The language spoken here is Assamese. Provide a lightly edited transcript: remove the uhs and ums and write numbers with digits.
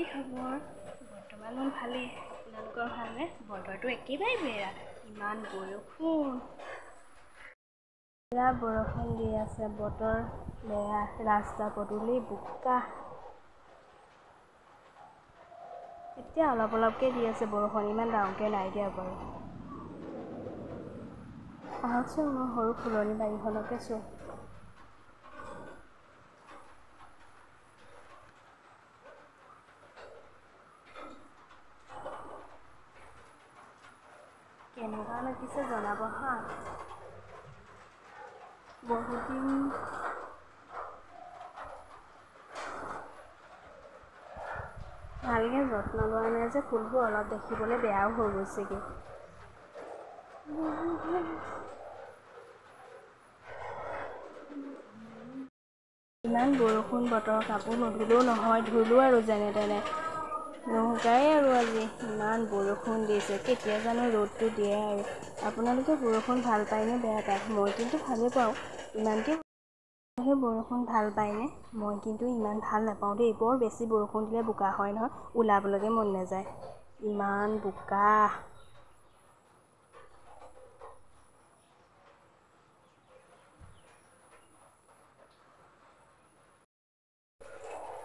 খবৰ? বৰ্তমান মোৰ ভালেই। আপোনালোকৰ ভালনে? বতৰটো একেবাৰে বেয়া। ইমান বৰষুণ। বেয়া বৰষুণ দি আছে, বতৰ বেয়া, ৰাস্তা পদূলি বোকা। এতিয়া অলপ অলপকৈ দি আছে বৰষুণ, ইমান ডাঙৰকৈ নাই দিয়া বাৰু। আহকচোন, মই সৰু ফুলনি বাৰীখনকে চোৱা। কেনেকুৱা লাগিছে জনাব হা। বহুত দিন ভালকৈ যত্ন লোৱা নাই যে ফুলবোৰ অলপ দেখিবলৈ বেয়াও হৈ গৈছেগৈ। ইমান বৰষুণ বতৰ, কাপোৰ নুধুলেও নহয়, ধুলোঁ আৰু যেনে তেনে। নুশুকাই আৰু আজি ইমান বৰষুণ দিছে, কেতিয়া জানো ৰ'দটো দিয়ে আৰু। আপোনালোকে বৰষুণ ভাল পায়নে বেয়া পায়? মই কিন্তু ভালেই পাওঁ। ইমানকৈ বৰষুণ ভাল পায়নে? মই কিন্তু ইমান ভাল নাপাওঁ দেই। বৰ বেছি বৰষুণ দিলে বোকা হয় নহয়, ওলাবলৈকে মন নাযায়। ইমান বোকা।